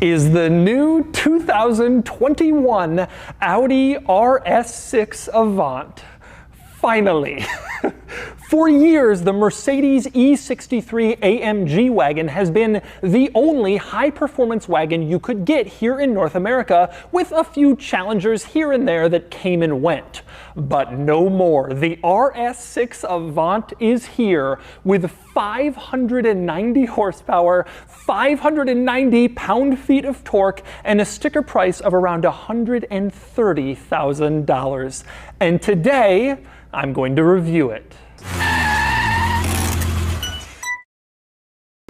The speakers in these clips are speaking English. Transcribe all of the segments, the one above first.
is the new 2021 Audi RS6 Avant. Finally. For years, the Mercedes E63 AMG wagon has been the only high-performance wagon you could get here in North America, with a few challengers here and there that came and went. But no more. The RS6 Avant is here with 590 horsepower, 590 pound-feet of torque, and a sticker price of around $130,000. And today, I'm going to review it.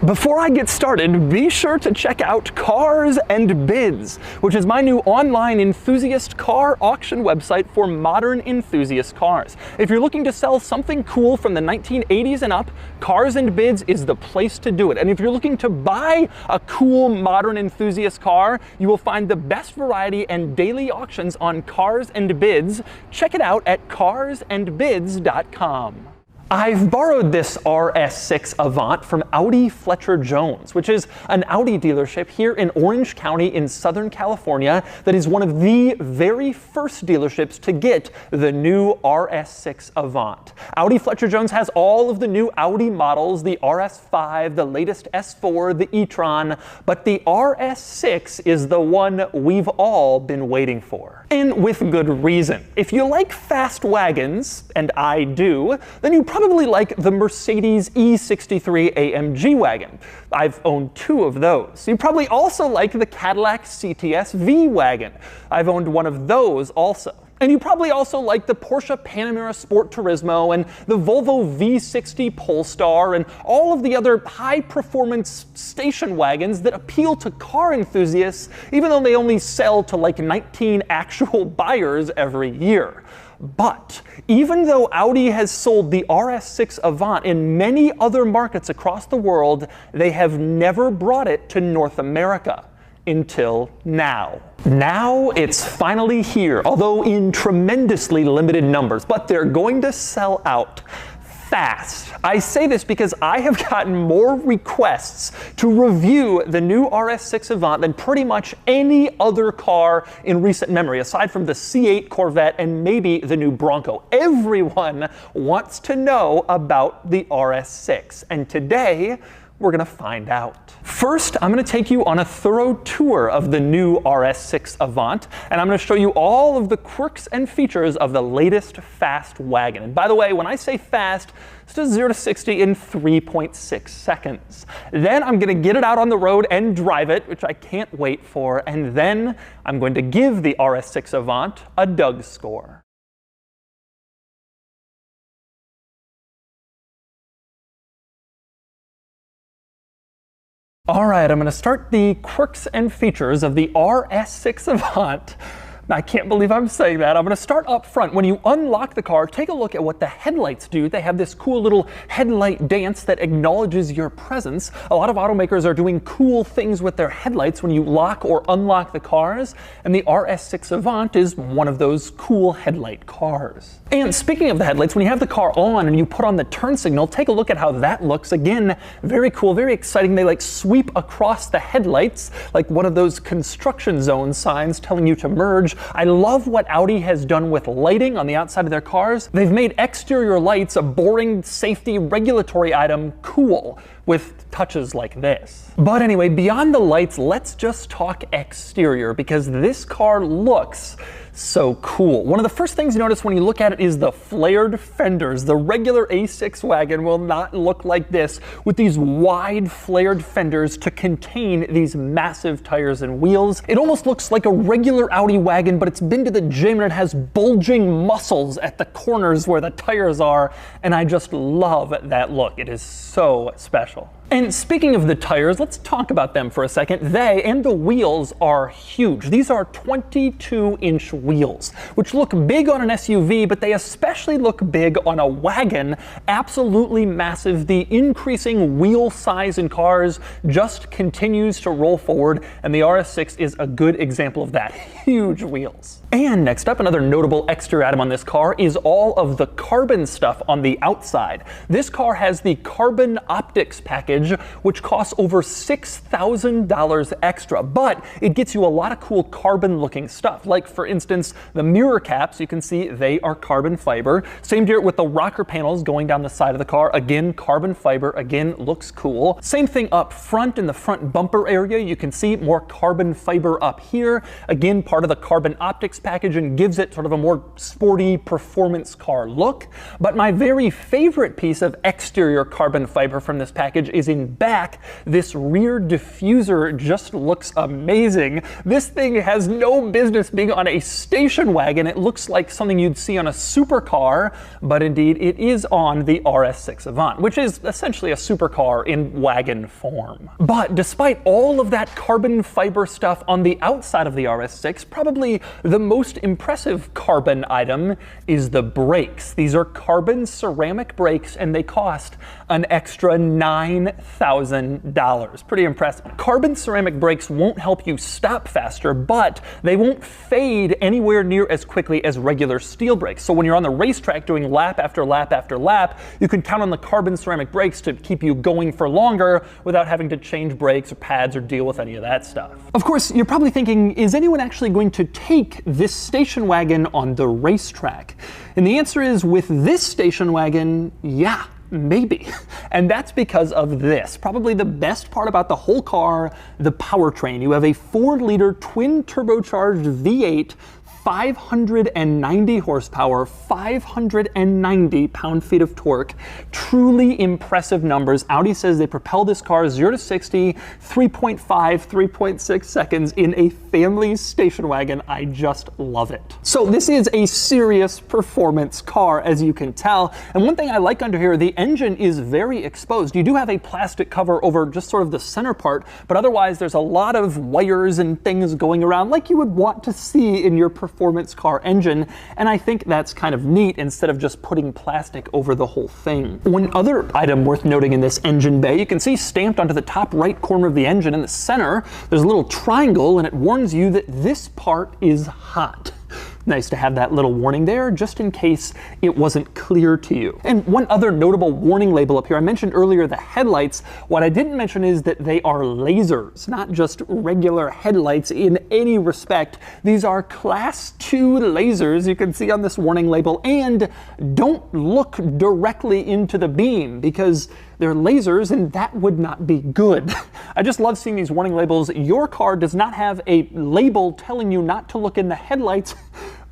Before I get started, be sure to check out Cars and Bids, which is my new online enthusiast car auction website for modern enthusiast cars. If you're looking to sell something cool from the 1980s and up, Cars and Bids is the place to do it. And if you're looking to buy a cool modern enthusiast car, you will find the best variety and daily auctions on Cars and Bids. Check it out at carsandbids.com. I've borrowed this RS6 Avant from Audi Fletcher Jones, which is an Audi dealership here in Orange County in Southern California that is one of the very first dealerships to get the new RS6 Avant. Audi Fletcher Jones has all of the new Audi models, the RS5, the latest S4, the e-tron, but the RS6 is the one we've all been waiting for. And with good reason. If you like fast wagons, and I do, then you probably like the Mercedes E63 AMG wagon. I've owned two of those. You probably also like the Cadillac CTS V wagon. I've owned one of those also. And you probably also like the Porsche Panamera Sport Turismo and the Volvo V60 Polestar and all of the other high-performance station wagons that appeal to car enthusiasts, even though they only sell to like 19 actual buyers every year. But even though Audi has sold the RS6 Avant in many other markets across the world, they have never brought it to North America. Until now. Now it's finally here, although in tremendously limited numbers, but they're going to sell out fast. I say this because I have gotten more requests to review the new RS6 Avant than pretty much any other car in recent memory, aside from the C8 Corvette and maybe the new Bronco. Everyone wants to know about the RS6, and today we're going to find out. First, I'm going to take you on a thorough tour of the new RS6 Avant, and I'm going to show you all of the quirks and features of the latest fast wagon. And by the way, when I say fast, it's just 0 to 60 in 3.6 seconds. Then I'm going to get it out on the road and drive it, which I can't wait for, and then I'm going to give the RS6 Avant a Doug score. All right, I'm going to start the quirks and features of the RS6 Avant. I can't believe I'm saying that. I'm going to start up front. When you unlock the car, take a look at what the headlights do. They have this cool little headlight dance that acknowledges your presence. A lot of automakers are doing cool things with their headlights when you lock or unlock the cars, and the RS6 Avant is one of those cool headlight cars. And speaking of the headlights, when you have the car on and you put on the turn signal, take a look at how that looks. Again, very cool, very exciting. They like sweep across the headlights like one of those construction zone signs telling you to merge. I love what Audi has done with lighting on the outside of their cars. They've made exterior lights, a boring safety regulatory item, cool with touches like this. But anyway, beyond the lights, let's just talk exterior, because this car looks so cool. One of the first things you notice when you look at it is the flared fenders. The regular A6 wagon will not look like this, with these wide flared fenders to contain these massive tires and wheels. It almost looks like a regular Audi wagon, but it's been to the gym and it has bulging muscles at the corners where the tires are, and I just love that look. It is so special. And speaking of the tires, let's talk about them for a second. They and the wheels are huge. These are 22-inch wheels, which look big on an SUV, but they especially look big on a wagon. Absolutely massive. The increasing wheel size in cars just continues to roll forward, and the RS6 is a good example of that. Huge wheels. And next up, another notable exterior item on this car is all of the carbon stuff on the outside. This car has the carbon optics package package, which costs over $6,000 extra, but it gets you a lot of cool carbon looking stuff. Like for instance, the mirror caps, you can see they are carbon fiber. Same deal with the rocker panels going down the side of the car. Again, carbon fiber, again, looks cool. Same thing up front in the front bumper area. You can see more carbon fiber up here. Again, part of the carbon optics package and gives it sort of a more sporty performance car look. But my very favorite piece of exterior carbon fiber from this package is in back. This rear diffuser just looks amazing. This thing has no business being on a station wagon. It looks like something you'd see on a supercar, but indeed it is on the RS6 Avant, which is essentially a supercar in wagon form. But despite all of that carbon fiber stuff on the outside of the RS6, probably the most impressive carbon item is the brakes. These are carbon ceramic brakes and they cost an extra $9,000. Pretty impressive. Carbon ceramic brakes won't help you stop faster, but they won't fade anywhere near as quickly as regular steel brakes. So when you're on the racetrack doing lap after lap after lap, you can count on the carbon ceramic brakes to keep you going for longer without having to change brakes or pads or deal with any of that stuff. Of course, you're probably thinking, is anyone actually going to take this station wagon on the racetrack? And the answer is, with this station wagon, yeah. Maybe. And that's because of this. Probably the best part about the whole car, the powertrain. You have a 4-liter twin turbocharged V8, 590 horsepower, 590 pound-feet of torque. Truly impressive numbers. Audi says they propel this car 0 to 60, 3.5, 3.6 seconds in a family station wagon. I just love it. So this is a serious performance car, as you can tell. And one thing I like under here, the engine is very exposed. You do have a plastic cover over just sort of the center part, but otherwise there's a lot of wires and things going around like you would want to see in your performance car engine, and I think that's kind of neat instead of just putting plastic over the whole thing. One other item worth noting in this engine bay, you can see stamped onto the top right corner of the engine in the center, there's a little triangle and it warns you that this part is hot. Nice to have that little warning there, just in case it wasn't clear to you. And one other notable warning label up here, I mentioned earlier the headlights. What I didn't mention is that they are lasers, not just regular headlights in any respect. These are Class 2 lasers, you can see on this warning label, and don't look directly into the beam because they're lasers and that would not be good. I just love seeing these warning labels. Your car does not have a label telling you not to look in the headlights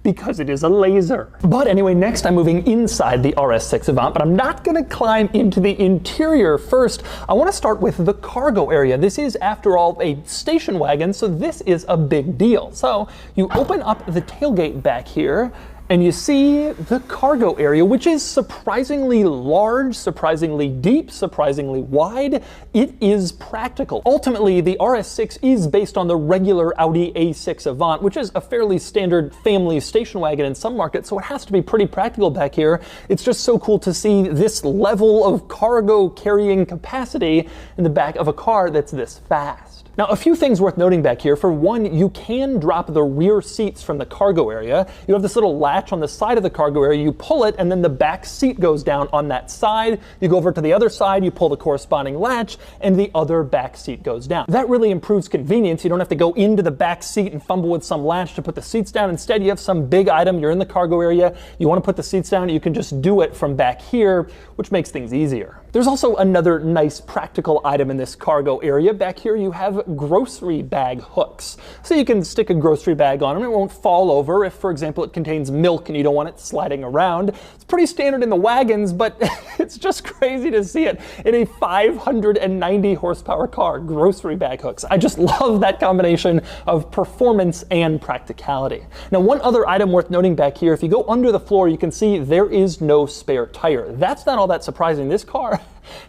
because it is a laser. But anyway, next I'm moving inside the RS6 Avant, but I'm not gonna climb into the interior first. I wanna start with the cargo area. This is, after all, a station wagon, so this is a big deal. So you open up the tailgate back here, and you see the cargo area, which is surprisingly large, surprisingly deep, surprisingly wide. It is practical. Ultimately, the RS6 is based on the regular Audi A6 Avant, which is a fairly standard family station wagon in some markets, so it has to be pretty practical back here. It's just so cool to see this level of cargo carrying capacity in the back of a car that's this fast. Now, a few things worth noting back here. For one, you can drop the rear seats from the cargo area. You have this little latch on the side of the cargo area. You pull it, and then the back seat goes down on that side. You go over to the other side, you pull the corresponding latch, and the other back seat goes down. That really improves convenience. You don't have to go into the back seat and fumble with some latch to put the seats down. Instead, you have some big item, you're in the cargo area, you want to put the seats down, you can just do it from back here, which makes things easier. There's also another nice practical item in this cargo area. Back here you have grocery bag hooks. So you can stick a grocery bag on them, it won't fall over if, for example, it contains milk and you don't want it sliding around. It's pretty standard in the wagons, but it's just crazy to see it in a 590 horsepower car, grocery bag hooks. I just love that combination of performance and practicality. Now, one other item worth noting back here, if you go under the floor, you can see there is no spare tire. That's not all that surprising. This car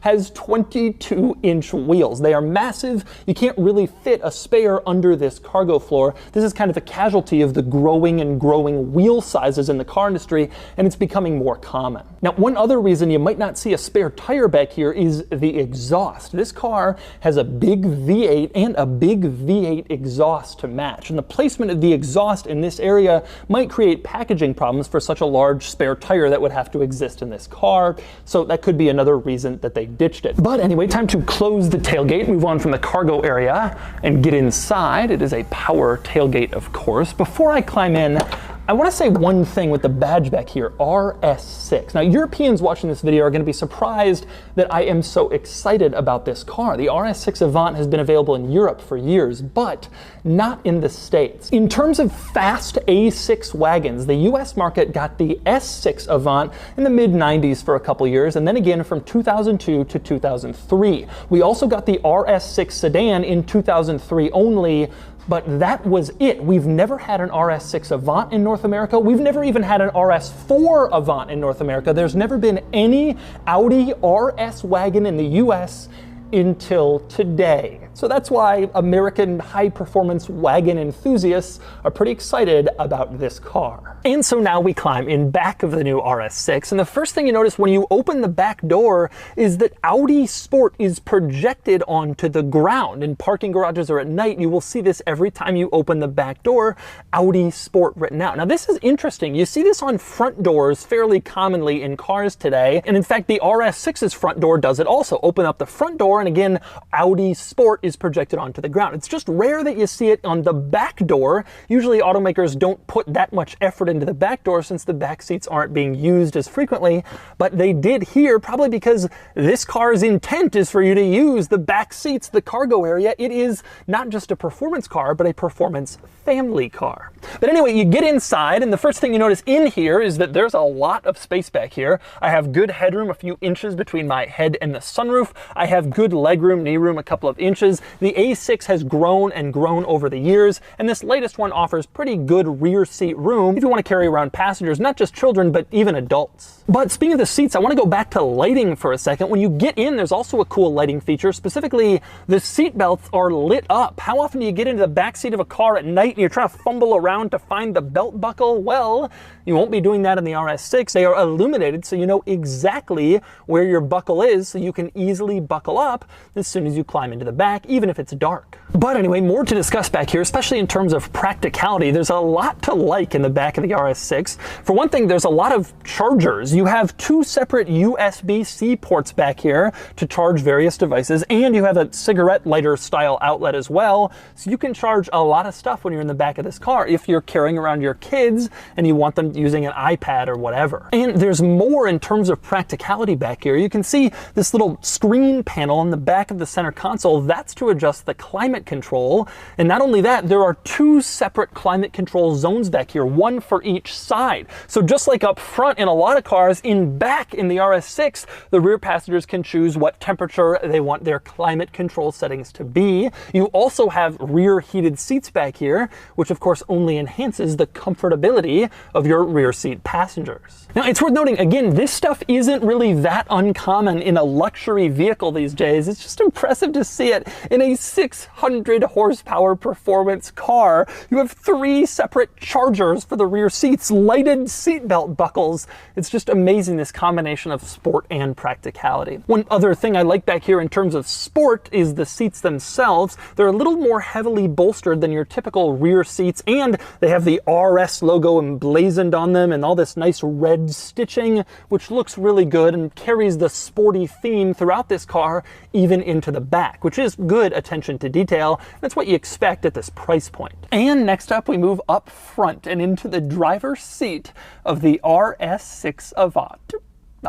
has 22-inch wheels. They are massive. You can't really fit a spare under this cargo floor. This is kind of a casualty of the growing and growing wheel sizes in the car industry, and it's becoming more common. Now, one other reason you might not see a spare tire back here is the exhaust. This car has a big V8 and a big V8 exhaust to match, and the placement of the exhaust in this area might create packaging problems for such a large spare tire that would have to exist in this car, so that could be another reason that they ditched it. But anyway, time to close the tailgate, move on from the cargo area and get inside. It is a power tailgate, of course. Before I climb in, I want to say one thing with the badge back here, RS6. Now, Europeans watching this video are going to be surprised that I am so excited about this car. The RS6 Avant has been available in Europe for years, but not in the States. In terms of fast A6 wagons, the US market got the S6 Avant in the mid-90s for a couple years, and then again from 2002 to 2003. We also got the RS6 sedan in 2003 only, but that was it. We've never had an RS6 Avant in North America. We've never even had an RS4 Avant in North America. There's never been any Audi RS wagon in the US until today. So that's why American high-performance wagon enthusiasts are pretty excited about this car. And so now we climb in back of the new RS6, and the first thing you notice when you open the back door is that Audi Sport is projected onto the ground. In parking garages or at night, you will see this every time you open the back door, Audi Sport written out. Now this is interesting. You see this on front doors fairly commonly in cars today, and in fact the RS6's front door does it also. Open up the front door, and again, Audi Sport is projected onto the ground. It's just rare that you see it on the back door. Usually automakers don't put that much effort into the back door since the back seats aren't being used as frequently, but they did here probably because this car's intent is for you to use the back seats, the cargo area. It is not just a performance car, but a performance family car. But anyway, you get inside, and the first thing you notice in here is that there's a lot of space back here. I have good headroom, a few inches between my head and the sunroof. I have good legroom, knee room, a couple of inches. The A6 has grown and grown over the years, and this latest one offers pretty good rear seat room if you want to carry around passengers, not just children, but even adults. But speaking of the seats, I want to go back to lighting for a second. When you get in, there's also a cool lighting feature. Specifically, the seat belts are lit up. How often do you get into the back seat of a car at night and you're trying to fumble around to find the belt buckle? Well, you won't be doing that in the RS6. They are illuminated so you know exactly where your buckle is, so you can easily buckle up as soon as you climb into the back, even if it's dark. But anyway, more to discuss back here, especially in terms of practicality. There's a lot to like in the back of the RS6. For one thing, there's a lot of chargers. You have two separate USB-C ports back here to charge various devices, and you have a cigarette lighter style outlet as well, so you can charge a lot of stuff when you're in the back of this car if you're carrying around your kids and you want them using an iPad or whatever. And there's more in terms of practicality back here. You can see this little screen panel in the back of the center console. That's to adjust the climate control. And not only that, there are two separate climate control zones back here, one for each side. So just like up front in a lot of cars, in back in the RS6, the rear passengers can choose what temperature they want their climate control settings to be. You also have rear heated seats back here, which of course only enhances the comfortability of your rear seat passengers. Now, it's worth noting, again, this stuff isn't really that uncommon in a luxury vehicle these days. It's just impressive to see it in a 600 horsepower performance car. You have three separate chargers for the rear seats, lighted seatbelt buckles. It's just amazing, this combination of sport and practicality. One other thing I like back here in terms of sport is the seats themselves. They're a little more heavily bolstered than your typical rear seats, and they have the RS logo emblazoned on them and all this nice red stitching, which looks really good and carries the sporty theme throughout this car, even into the back, which is good attention to detail. That's what you expect at this price point. And next up, we move up front and into the driver's seat of the RS6 Avant.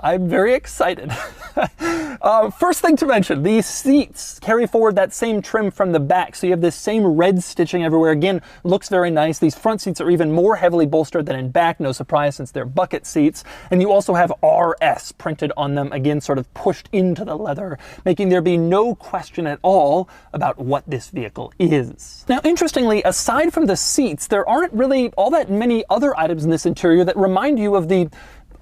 I'm very excited. First thing to mention, these seats carry forward that same trim from the back, so you have this same red stitching everywhere. Again, looks very nice. These front seats are even more heavily bolstered than in back, no surprise since they're bucket seats. And you also have RS printed on them, again, sort of pushed into the leather, making there be no question at all about what this vehicle is. Now, interestingly, aside from the seats, there aren't really all that many other items in this interior that remind you of the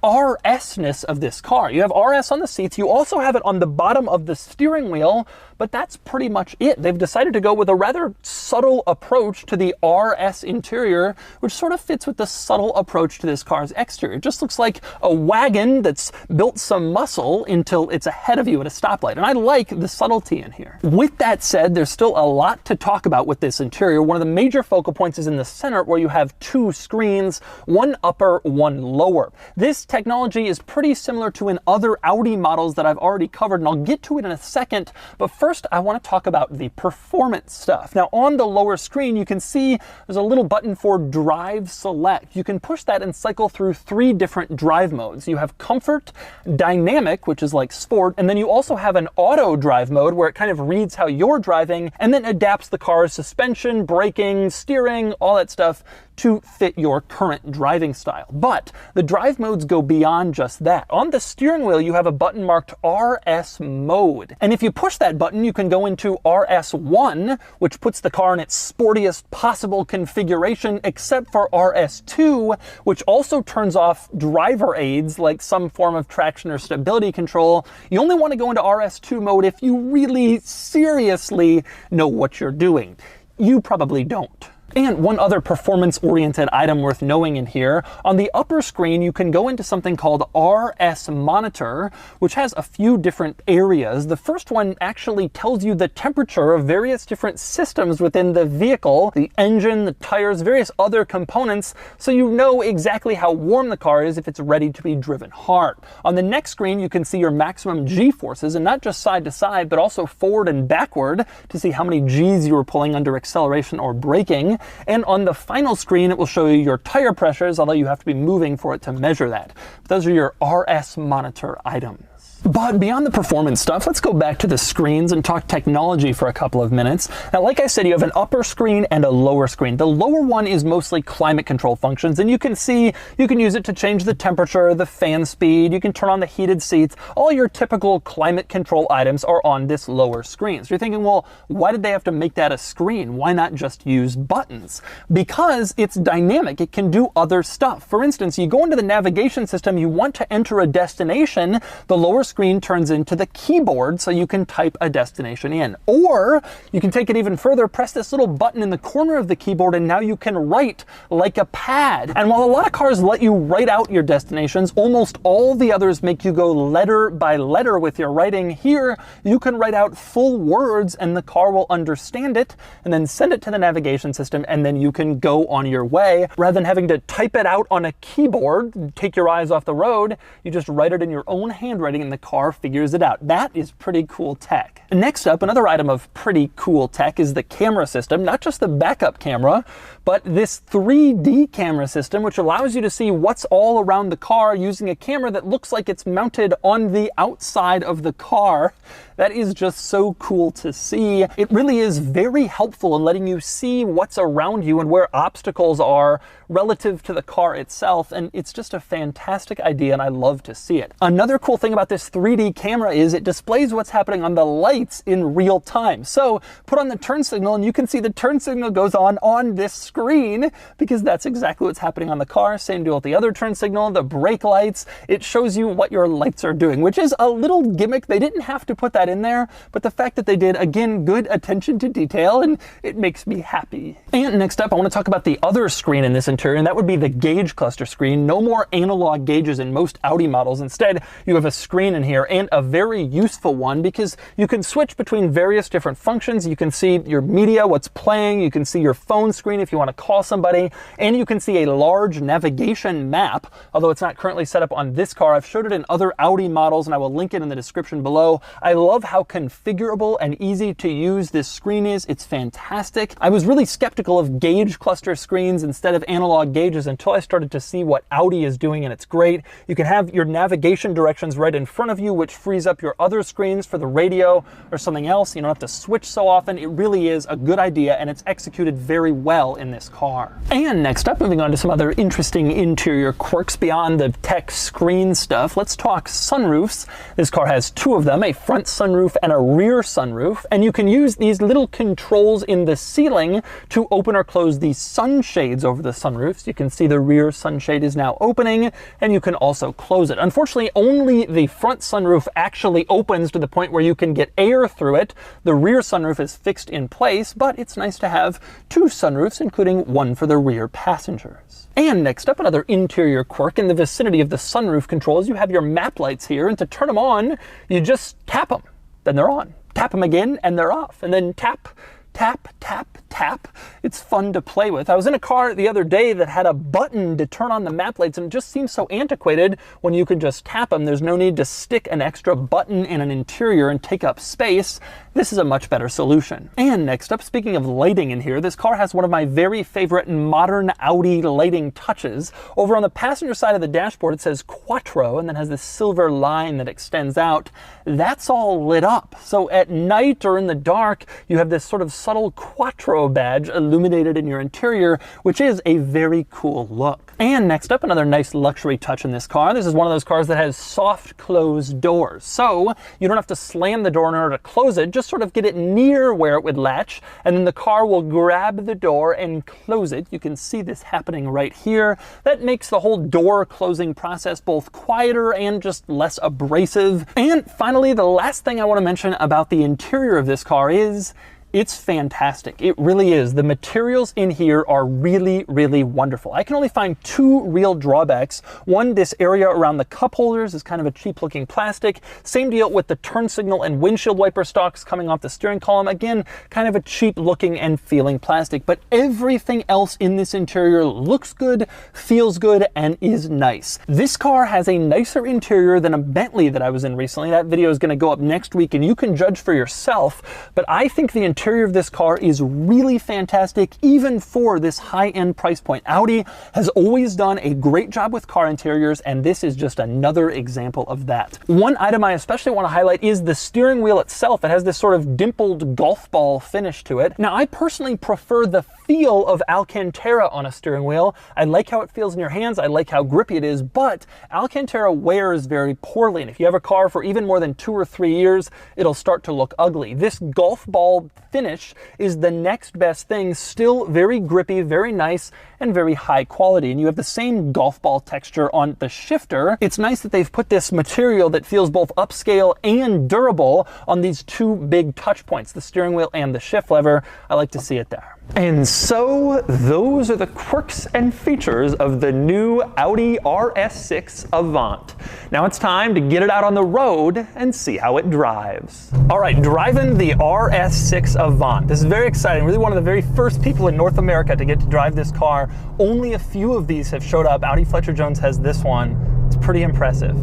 RS-ness of this car. You have RS on the seats. You also have it on the bottom of the steering wheel, but that's pretty much it. They've decided to go with a rather subtle approach to the RS interior, which sort of fits with the subtle approach to this car's exterior. It just looks like a wagon that's built some muscle until it's ahead of you at a stoplight, and I like the subtlety in here. With that said, there's still a lot to talk about with this interior. One of the major focal points is in the center, where you have two screens, one upper, one lower. This technology is pretty similar to in other Audi models that I've already covered, and I'll get to it in a second, but first I want to talk about the performance stuff. Now, on the lower screen, you can see there's a little button for Drive Select. You can push that and cycle through 3 different drive modes. You have Comfort, Dynamic, which is like Sport, and then you also have an Auto Drive mode where it kind of reads how you're driving and then adapts the car's suspension, braking, steering, all that stuff to fit your current driving style. But the drive modes go beyond just that. On the steering wheel, you have a button marked RS Mode. And if you push that button, you can go into RS1, which puts the car in its sportiest possible configuration, except for RS2, which also turns off driver aids like some form of traction or stability control. You only want to go into RS2 mode if you really seriously know what you're doing. You probably don't. And one other performance-oriented item worth knowing in here, on the upper screen you can go into something called RS Monitor, which has a few different areas. The first one actually tells you the temperature of various different systems within the vehicle, the engine, the tires, various other components, so you know exactly how warm the car is if it's ready to be driven hard. On the next screen you can see your maximum G-forces, and not just side to side, but also forward and backward to see how many G's you were pulling under acceleration or braking. And on the final screen, it will show you your tire pressures, although you have to be moving for it to measure that. But those are your RS Monitor items. But beyond the performance stuff, let's go back to the screens and talk technology for a couple of minutes. Now, like I said, you have an upper screen and a lower screen. The lower one is mostly climate control functions, and you can see you can use it to change the temperature, the fan speed, you can turn on the heated seats. All your typical climate control items are on this lower screen. So you're thinking, well, why did they have to make that a screen? Why not just use buttons? Because it's dynamic. It can do other stuff. For instance, you go into the navigation system, you want to enter a destination, the lower screen turns into the keyboard so you can type a destination in. Or you can take it even further, press this little button in the corner of the keyboard, and now you can write like a pad. And while a lot of cars let you write out your destinations, almost all the others make you go letter by letter with your writing. Here, you can write out full words and the car will understand it and then send it to the navigation system, and then you can go on your way. Rather than having to type it out on a keyboard, take your eyes off the road, you just write it in your own handwriting and the car figures it out. That is pretty cool tech. Next up, another item of pretty cool tech is the camera system, not just the backup camera, but this 3D camera system, which allows you to see what's all around the car using a camera that looks like it's mounted on the outside of the car. That is just so cool to see. It really is very helpful in letting you see what's around you and where obstacles are relative to the car itself, and it's just a fantastic idea, and I love to see it. Another cool thing about this 3D camera is it displays what's happening on the lights in real time. So put on the turn signal and you can see the turn signal goes on this screen, because that's exactly what's happening on the car. Same deal with the other turn signal, the brake lights. It shows you what your lights are doing, which is a little gimmick. They didn't have to put that in there, but the fact that they did, again, good attention to detail, and it makes me happy. And next up, I want to talk about the other screen in this interior, and that would be the gauge cluster screen. No more analog gauges in most Audi models. Instead, you have a screen in here, and a very useful one, because you can switch between various different functions. You can see your media, what's playing, you can see your phone screen if you want to call somebody, and you can see a large navigation map, although it's not currently set up on this car. I've showed it in other Audi models, and I will link it in the description below. I love how configurable and easy to use this screen is. It's fantastic. I was really skeptical of gauge cluster screens instead of analog gauges until I started to see what Audi is doing, and it's great. You can have your navigation directions right in front of you, which frees up your other screens for the radio or something else. You don't have to switch so often. It really is a good idea, and it's executed very well in this car. And next up, moving on to some other interesting interior quirks beyond the tech screen stuff, let's talk sunroofs. This car has 2 of them, a front sunroof and a rear sunroof, and you can use these little controls in the ceiling to open or close the sunshades over the sunroofs. You can see the rear sunshade is now opening, and you can also close it. Unfortunately, only the front front sunroof actually opens to the point where you can get air through it. The rear sunroof is fixed in place, but it's nice to have two sunroofs, including one for the rear passengers. And next up, another interior quirk in the vicinity of the sunroof controls. You have your map lights here, and to turn them on, you just tap them, then they're on. Tap them again, and they're off. And then tap, tap, tap, tap. It's fun to play with. I was in a car the other day that had a button to turn on the map lights, and it just seems so antiquated when you can just tap them. There's no need to stick an extra button in an interior and take up space. This is a much better solution. And next up, speaking of lighting in here, this car has one of my very favorite modern Audi lighting touches. Over on the passenger side of the dashboard, it says Quattro, and then has this silver line that extends out. That's all lit up. So at night or in the dark, you have this sort of subtle Quattro badge illuminated in your interior, which is a very cool look. And next up, another nice luxury touch in this car. This is one of those cars that has soft close doors. So you don't have to slam the door in order to close it, just sort of get it near where it would latch, and then the car will grab the door and close it. You can see this happening right here. That makes the whole door closing process both quieter and just less abrasive. And finally, the last thing I want to mention about the interior of this car is it's fantastic. It really is. The materials in here are really, really wonderful. I can only find two real drawbacks. One, this area around the cup holders is kind of a cheap looking plastic. Same deal with the turn signal and windshield wiper stalks coming off the steering column. Again, kind of a cheap looking and feeling plastic, but everything else in this interior looks good, feels good, and is nice. This car has a nicer interior than a Bentley that I was in recently. That video is going to go up next week and you can judge for yourself, but I think the interior of this car is really fantastic, even for this high-end price point. Audi has always done a great job with car interiors, and this is just another example of that. One item I especially want to highlight is the steering wheel itself. It has this sort of dimpled golf ball finish to it. Now, I personally prefer the feel of Alcantara on a steering wheel. I like how it feels in your hands. I like how grippy it is, but Alcantara wears very poorly, and if you have a car for even more than 2 or 3 years, it'll start to look ugly. This golf ball finish is the next best thing, still very grippy, very nice, and very high quality. And you have the same golf ball texture on the shifter. It's nice that they've put this material that feels both upscale and durable on these two big touch points, the steering wheel and the shift lever. I like to see it there. And so those are the quirks and features of the new Audi RS6 Avant. Now it's time to get it out on the road and see how it drives. All right, driving the RS6 Avant. This is very exciting. Really one of the very first people in North America to get to drive this car. Only a few of these have showed up. Audi Fletcher Jones has this one. It's pretty impressive.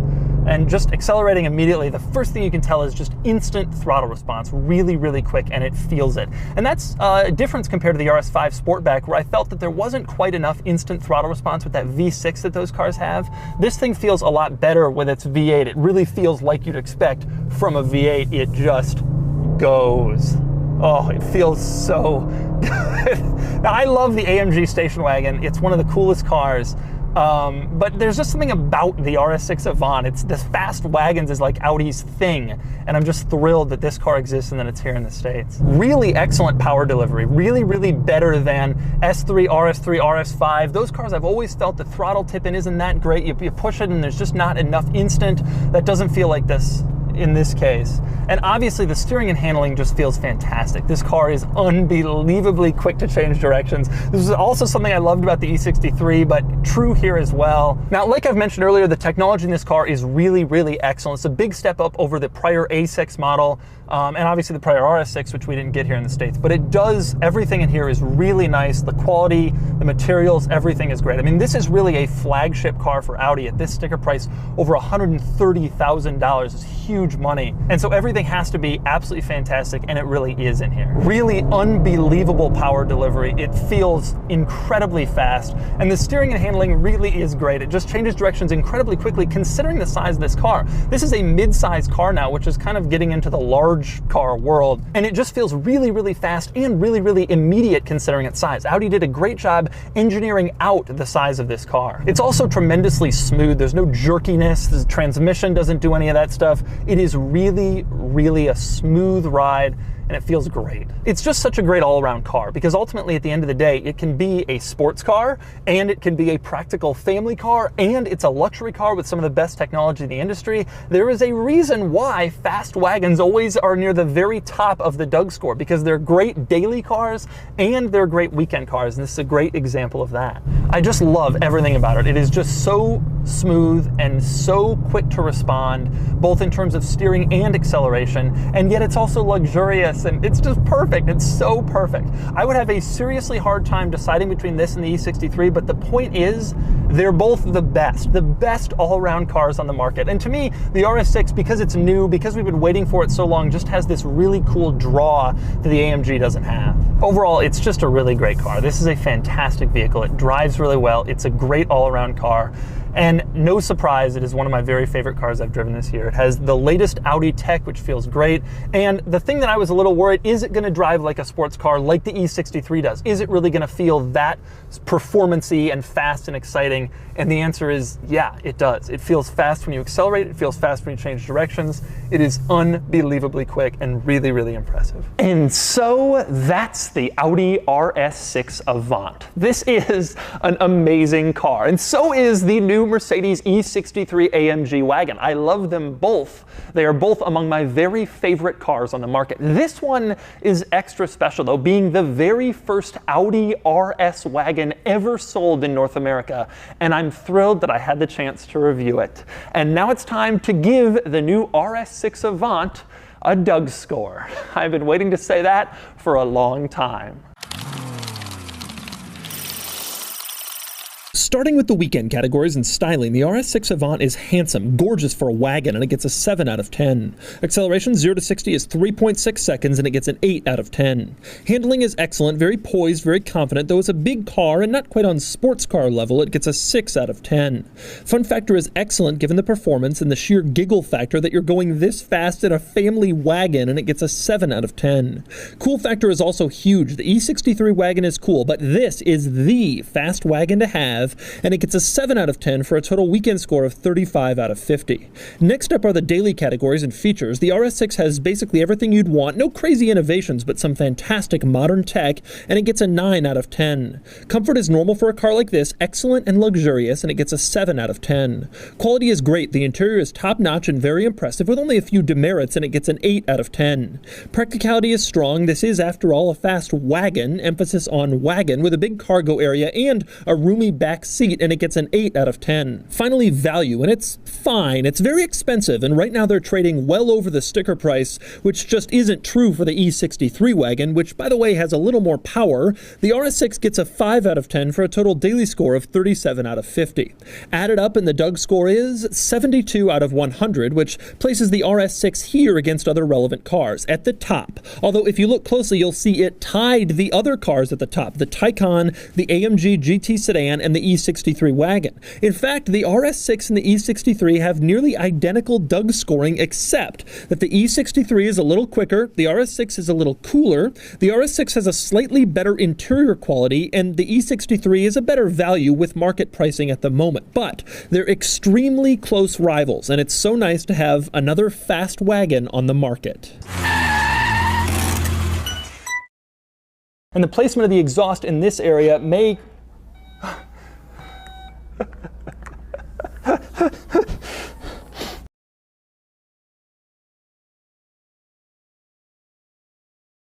And just accelerating immediately, the first thing you can tell is just instant throttle response, really, really quick, and it feels it. And that's a difference compared to the RS5 Sportback, where I felt that there wasn't quite enough instant throttle response with that V6 that those cars have. This thing feels a lot better with its V8. It really feels like you'd expect from a V8. It just goes. Oh, it feels so good. Now, I love the AMG station wagon. It's one of the coolest cars. But there's just something about the RS6 Avant. It's this fast wagons is like Audi's thing, and I'm just thrilled that this car exists and that it's here in the States. Really excellent power delivery, really, really better than S3, RS3, RS5. Those cars, I've always felt the throttle tip-in isn't that great. You push it and there's just not enough instant. That doesn't feel like this in this case. And obviously the steering and handling just feels fantastic. This car is unbelievably quick to change directions. This is also something I loved about the E63, but true here as well. Now, like I've mentioned earlier, the technology in this car is really, really excellent. It's a big step up over the prior A6 model, and obviously the prior RS6, which we didn't get here in the States. But it does, everything in here is really nice. The quality, the materials, everything is great. I mean, this is really a flagship car for Audi. At this sticker price, over $130,000 is huge money. And so everything has to be absolutely fantastic, and it really is in here. Really unbelievable power delivery. It feels incredibly fast, and the steering and handling really is great. It just changes directions incredibly quickly considering the size of this car. This is a mid-size car now, which is kind of getting into the large car world, and it just feels really, really fast and really, really immediate considering its size. Audi did a great job engineering out the size of this car. It's also tremendously smooth. There's no jerkiness. The transmission doesn't do any of that stuff. It is really, really a smooth ride. and it feels great. It's just such a great all-around car because ultimately at the end of the day, it can be a sports car and it can be a practical family car and it's a luxury car with some of the best technology in the industry. There is a reason why fast wagons always are near the very top of the Doug score because they're great daily cars and they're great weekend cars, and this is a great example of that. I just love everything about it. It is just so smooth and so quick to respond, both in terms of steering and acceleration, and yet it's also luxurious and it's just perfect. It's so perfect. I would have a seriously hard time deciding between this and the E63, but the point is they're both the best all-around cars on the market. And to me, the RS6, because it's new, because we've been waiting for it so long, just has this really cool draw that the AMG doesn't have. Overall, it's just a really great car. This is a fantastic vehicle. It drives really well. It's a great all-around car. And no surprise, it is one of my very favorite cars I've driven this year. It has the latest Audi tech, which feels great. And the thing that I was a little worried, is it going to drive like a sports car like the E63 does? Is it really going to feel that performance-y and fast and exciting? And the answer is, yeah, it does. It feels fast when you accelerate. It feels fast when you change directions. It is unbelievably quick and really, really impressive. And so that's the Audi RS6 Avant. This is an amazing car. And so is the new Mercedes E63 AMG Wagon. I love them both. They are both among my very favorite cars on the market. This one is extra special though, being the very first Audi RS wagon ever sold in North America, and I'm thrilled that I had the chance to review it. And now it's time to give the new RS6 Avant a Doug score. I've been waiting to say that for a long time. Starting with the weekend categories and styling, the RS6 Avant is handsome, gorgeous for a wagon, and it gets a 7 out of 10. Acceleration 0 to 60 is 3.6 seconds, and it gets an 8 out of 10. Handling is excellent, very poised, very confident. Though it's a big car and not quite on sports car level, it gets a 6 out of 10. Fun factor is excellent given the performance and the sheer giggle factor that you're going this fast in a family wagon, and it gets a 7 out of 10. Cool factor is also huge. The E63 wagon is cool, but this is the fast wagon to have, and it gets a 7 out of 10 for a total weekend score of 35 out of 50. Next up are the daily categories and features. The RS6 has basically everything you'd want, no crazy innovations, but some fantastic modern tech, and it gets a 9 out of 10. Comfort is normal for a car like this, excellent and luxurious, and it gets a 7 out of 10. Quality is great. The interior is top-notch and very impressive, with only a few demerits, and it gets an 8 out of 10. Practicality is strong. This is, after all, a fast wagon, emphasis on wagon, with a big cargo area and a roomy back seat, and it gets an 8 out of 10. Finally, value, and it's fine. It's very expensive, and right now they're trading well over the sticker price, which just isn't true for the E63 wagon, which, by the way, has a little more power. The RS6 gets a 5 out of 10 for a total daily score of 37 out of 50. Added up, and the Doug score is 72 out of 100, which places the RS6 here against other relevant cars at the top. Although, if you look closely, you'll see it tied the other cars at the top, the Taycan, the AMG GT sedan, and the E63 wagon. In fact, the RS6 and the E63 have nearly identical Doug scoring, except that the E63 is a little quicker, the RS6 is a little cooler, the RS6 has a slightly better interior quality, and the E63 is a better value with market pricing at the moment. But they're extremely close rivals, and it's so nice to have another fast wagon on the market. And the placement of the exhaust in this area may